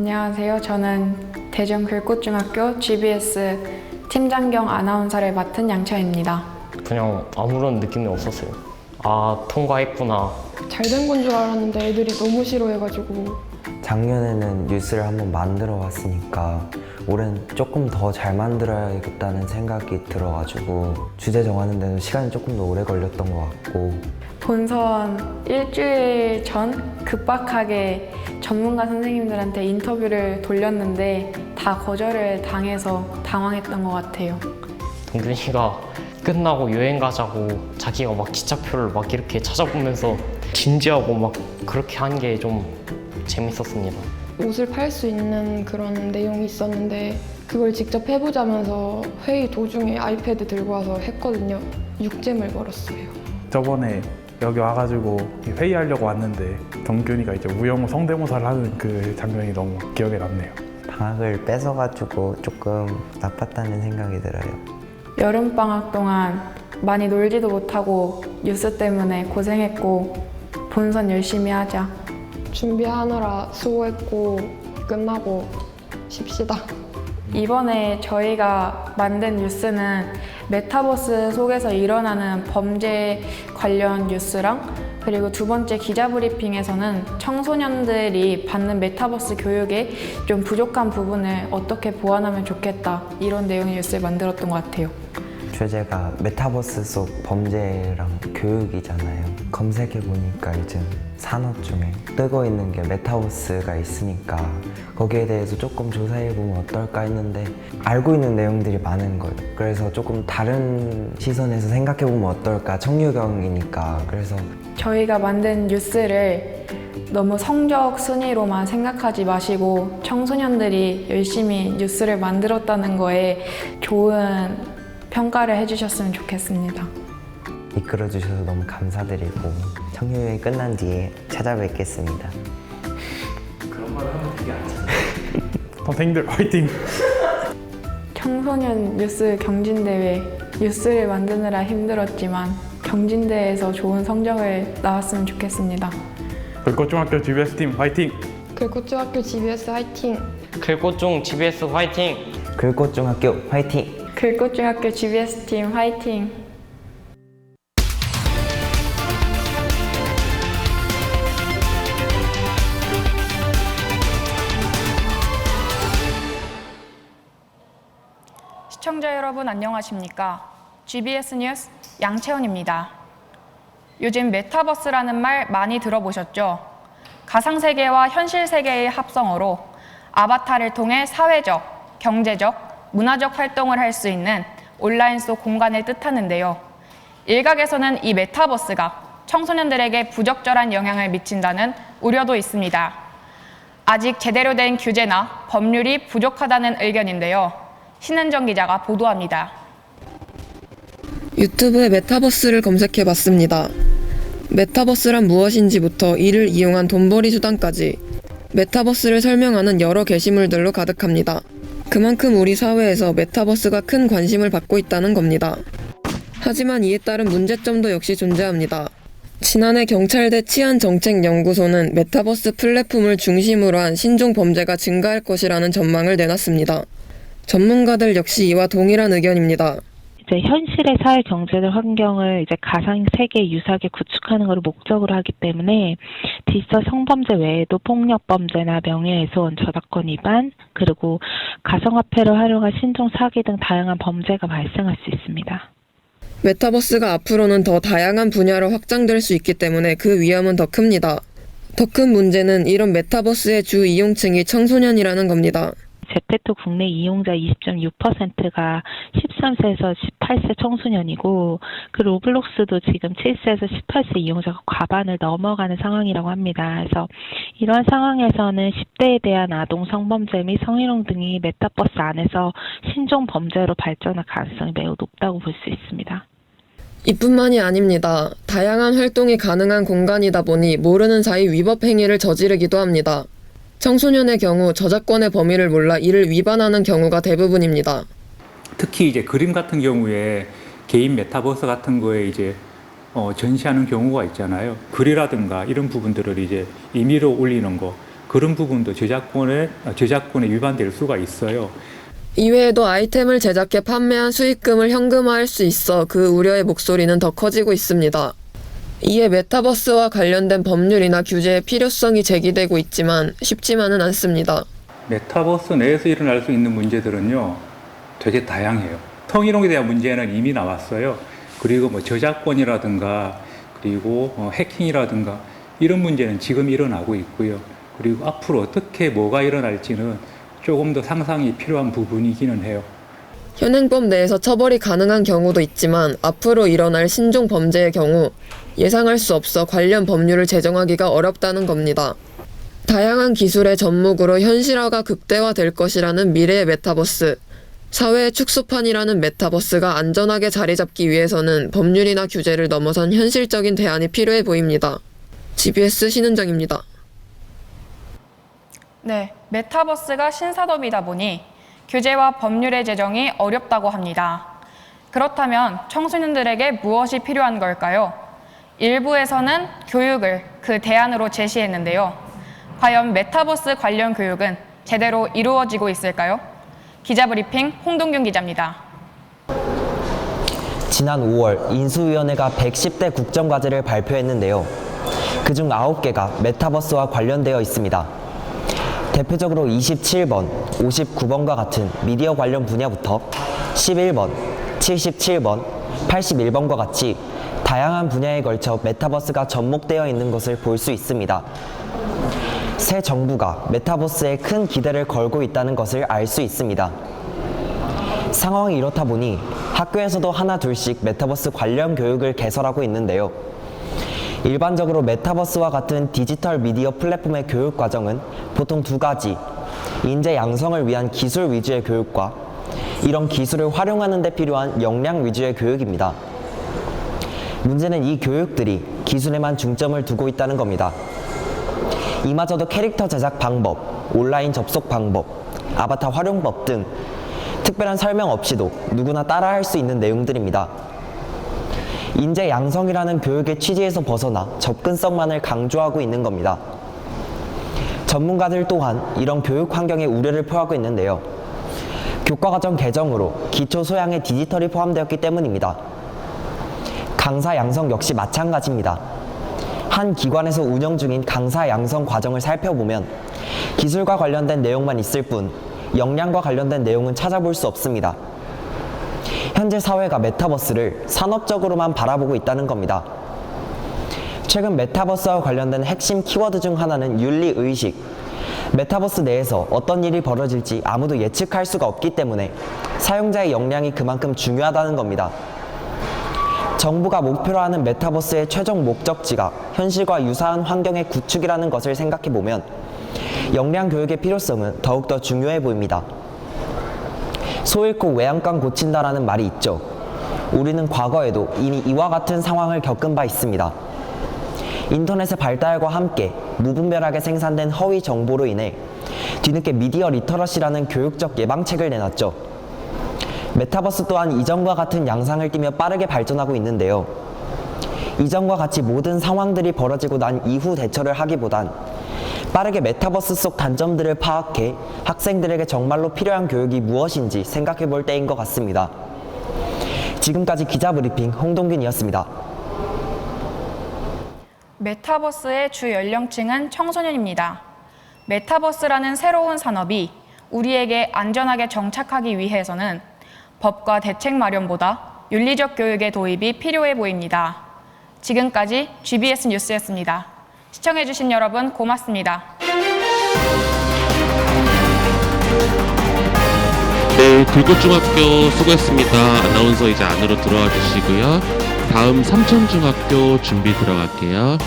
안녕하세요. 저는 대전 글꽃중학교 GBS 팀장 겸 아나운서를 맡은 양채원입니다. 그냥 아무런 느낌이 없었어요. 아, 통과했구나. 잘 된 건 줄 알았는데 애들이 너무 싫어해가지고. 작년에는 뉴스를 한번 만들어 왔으니까 올해는 조금 더 잘 만들어야겠다는 생각이 들어가지고 주제 정하는 데는 시간이 조금 더 오래 걸렸던 것 같고, 본선 일주일 전 급박하게 전문가 선생님들한테 인터뷰를 돌렸는데 다 거절을 당해서 당황했던 것 같아요. 동균이가 끝나고 여행 가자고 자기가 막 기차표를 막 이렇게 찾아보면서 진지하고 막 그렇게 한 게 좀 재밌었습니다. 옷을 팔 수 있는 그런 내용이 있었는데 그걸 직접 해보자면서 회의 도중에 아이패드 들고 와서 했거든요. 6잼을 벌었어요. 저번에 여기 와가지고 회의하려고 왔는데 동균이가 이제 우영우 성대모사를 하는 그 장면이 너무 기억에 남네요. 방학을 뺏어가지고 조금 나빴다는 생각이 들어요. 여름방학 동안 많이 놀지도 못하고 뉴스 때문에 고생했고 본선 열심히 하자. 준비하느라 수고했고 끝나고 쉽시다. 이번에 저희가 만든 뉴스는 메타버스 속에서 일어나는 범죄 관련 뉴스랑, 그리고 두 번째 기자 브리핑에서는 청소년들이 받는 메타버스 교육에 좀 부족한 부분을 어떻게 보완하면 좋겠다, 이런 내용의 뉴스를 만들었던 것 같아요. 주제가 메타버스 속 범죄랑 교육이잖아요. 검색해보니까 요즘 산업 중에 뜨고 있는 게 메타버스가 있으니까 거기에 대해서 조금 조사해보면 어떨까 했는데 알고 있는 내용들이 많은 거예요. 그래서 조금 다른 시선에서 생각해보면 어떨까, 청유경이니까. 그래서 저희가 만든 뉴스를 너무 성적 순위로만 생각하지 마시고 청소년들이 열심히 뉴스를 만들었다는 거에 좋은 평가를 해주셨으면 좋겠습니다. 이끌어주셔서 너무 감사드리고 청유경이 끝난 뒤에 찾아뵙겠습니다. 그런 말을 하면 되게 안 좋아요. 선생님들 화이팅! 청소년 뉴스 경진대회, 뉴스를 만드느라 힘들었지만 경진대회에서 좋은 성적을 나왔으면 좋겠습니다. 글꽃중학교 GBS 팀 화이팅! 글꽃중학교 GBS 화이팅! 글꽃중 GBS 화이팅! 글꽃중학교 화이팅! 글꽃중학교 GBS 팀 화이팅! 시청자 여러분 안녕하십니까? GBS 뉴스 양채원입니다. 요즘 메타버스라는 말 많이 들어보셨죠? 가상세계와 현실세계의 합성어로 아바타를 통해 사회적, 경제적, 문화적 활동을 할 수 있는 온라인 속 공간을 뜻하는데요. 일각에서는 이 메타버스가 청소년들에게 부적절한 영향을 미친다는 우려도 있습니다. 아직 제대로 된 규제나 법률이 부족하다는 의견인데요. 신은정 기자가 보도합니다. 유튜브에 메타버스를 검색해봤습니다. 메타버스란 무엇인지부터 이를 이용한 돈벌이 수단까지 메타버스를 설명하는 여러 게시물들로 가득합니다. 그만큼 우리 사회에서 메타버스가 큰 관심을 받고 있다는 겁니다. 하지만 이에 따른 문제점도 역시 존재합니다. 지난해 경찰대 치안정책연구소는 메타버스 플랫폼을 중심으로 한 신종 범죄가 증가할 것이라는 전망을 내놨습니다. 전문가들 역시 이와 동일한 의견입니다. 이제 현실의 사회 경제적 환경을 이제 가상 세계 유사하게 구축하는 것을 목적으로 하기 때문에 디지털 성범죄 외에도 폭력 범죄나 명예훼손, 저작권 위반, 그리고 가상화폐를 활용한 신종 사기 등 다양한 범죄가 발생할 수 있습니다. 메타버스가 앞으로는 더 다양한 분야로 확장될 수 있기 때문에 그 위험은 더 큽니다. 더 큰 문제는 이런 메타버스의 주 이용층이 청소년이라는 겁니다. 제페토 국내 이용자 20.6%가 13세에서 18세 청소년이고, 그 로블록스도 지금 7세에서 18세 이용자가 과반을 넘어가는 상황이라고 합니다. 그래서 이러한 상황에서는 10대에 대한 아동 성범죄 및 성희롱 등이 메타버스 안에서 신종 범죄로 발전할 가능성이 매우 높다고 볼 수 있습니다. 이뿐만이 아닙니다. 다양한 활동이 가능한 공간이다 보니 모르는 사이 위법 행위를 저지르기도 합니다. 청소년의 경우 저작권의 범위를 몰라 이를 위반하는 경우가 대부분입니다. 특히 이제 그림 같은 경우에 개인 메타버스 같은 거에 이제 전시하는 경우가 있잖아요. 글이라든가 이런 부분들을 이제 임의로 올리는 거, 그런 부분도 저작권에 위반될 수가 있어요. 이외에도 아이템을 제작해 판매한 수익금을 현금화할 수 있어 그 우려의 목소리는 더 커지고 있습니다. 이에 메타버스와 관련된 법률이나 규제의 필요성이 제기되고 있지만 쉽지만은 않습니다. 메타버스 내에서 일어날 수 있는 문제들은요, 되게 다양해요. 성희롱에 대한 문제는 이미 나왔어요. 그리고 뭐 저작권이라든가, 그리고 해킹이라든가, 이런 문제는 지금 일어나고 있고요. 그리고 앞으로 어떻게 뭐가 일어날지는 조금 더 상상이 필요한 부분이기는 해요. 현행법 내에서 처벌이 가능한 경우도 있지만 앞으로 일어날 신종 범죄의 경우 예상할 수 없어 관련 법률을 제정하기가 어렵다는 겁니다. 다양한 기술의 접목으로 현실화가 극대화될 것이라는 미래의 메타버스. 사회의 축소판이라는 메타버스가 안전하게 자리 잡기 위해서는 법률이나 규제를 넘어선 현실적인 대안이 필요해 보입니다. GBS 신은정입니다. 네, 메타버스가 신산업이다 보니 규제와 법률의 제정이 어렵다고 합니다. 그렇다면 청소년들에게 무엇이 필요한 걸까요? 일부에서는 교육을 그 대안으로 제시했는데요. 과연 메타버스 관련 교육은 제대로 이루어지고 있을까요? 기자브리핑 홍동균 기자입니다. 지난 5월 인수위원회가 110대 국정과제를 발표했는데요. 그중 9개가 메타버스와 관련되어 있습니다. 대표적으로 27번, 59번과 같은 미디어 관련 분야부터 11번, 77번, 81번과 같이 다양한 분야에 걸쳐 메타버스가 접목되어 있는 것을 볼 수 있습니다. 새 정부가 메타버스에 큰 기대를 걸고 있다는 것을 알 수 있습니다. 상황이 이렇다 보니 학교에서도 하나 둘씩 메타버스 관련 교육을 개설하고 있는데요. 일반적으로 메타버스와 같은 디지털 미디어 플랫폼의 교육 과정은 보통 두 가지, 인재 양성을 위한 기술 위주의 교육과 이런 기술을 활용하는 데 필요한 역량 위주의 교육입니다. 문제는 이 교육들이 기술에만 중점을 두고 있다는 겁니다. 이마저도 캐릭터 제작 방법, 온라인 접속 방법, 아바타 활용법 등 특별한 설명 없이도 누구나 따라할 수 있는 내용들입니다. 인재 양성이라는 교육의 취지에서 벗어나 접근성만을 강조하고 있는 겁니다. 전문가들 또한 이런 교육 환경에 우려를 표하고 있는데요. 교과과정 개정으로 기초 소양의 디지털이 포함되었기 때문입니다. 강사 양성 역시 마찬가지입니다. 한 기관에서 운영 중인 강사 양성 과정을 살펴보면 기술과 관련된 내용만 있을 뿐 역량과 관련된 내용은 찾아볼 수 없습니다. 현재 사회가 메타버스를 산업적으로만 바라보고 있다는 겁니다. 최근 메타버스와 관련된 핵심 키워드 중 하나는 윤리의식. 메타버스 내에서 어떤 일이 벌어질지 아무도 예측할 수가 없기 때문에 사용자의 역량이 그만큼 중요하다는 겁니다. 정부가 목표로 하는 메타버스의 최종 목적지가 현실과 유사한 환경의 구축이라는 것을 생각해보면 역량 교육의 필요성은 더욱더 중요해 보입니다. 소 잃고 외양간 고친다라는 말이 있죠. 우리는 과거에도 이미 이와 같은 상황을 겪은 바 있습니다. 인터넷의 발달과 함께 무분별하게 생산된 허위 정보로 인해 뒤늦게 미디어 리터러시라는 교육적 예방책을 내놨죠. 메타버스 또한 이전과 같은 양상을 띠며 빠르게 발전하고 있는데요. 이전과 같이 모든 상황들이 벌어지고 난 이후 대처를 하기보단 빠르게 메타버스 속 단점들을 파악해 학생들에게 정말로 필요한 교육이 무엇인지 생각해 볼 때인 것 같습니다. 지금까지 기자브리핑 홍동균이었습니다. 메타버스의 주 연령층은 청소년입니다. 메타버스라는 새로운 산업이 우리에게 안전하게 정착하기 위해서는 법과 대책 마련보다 윤리적 교육의 도입이 필요해 보입니다. 지금까지 GBS 뉴스였습니다. 시청해주신 여러분 고맙습니다. 네, 굴곡중학교 수고했습니다. 아나운서 이제 안으로 들어와 주시고요. 다음 삼천중학교 준비 들어갈게요.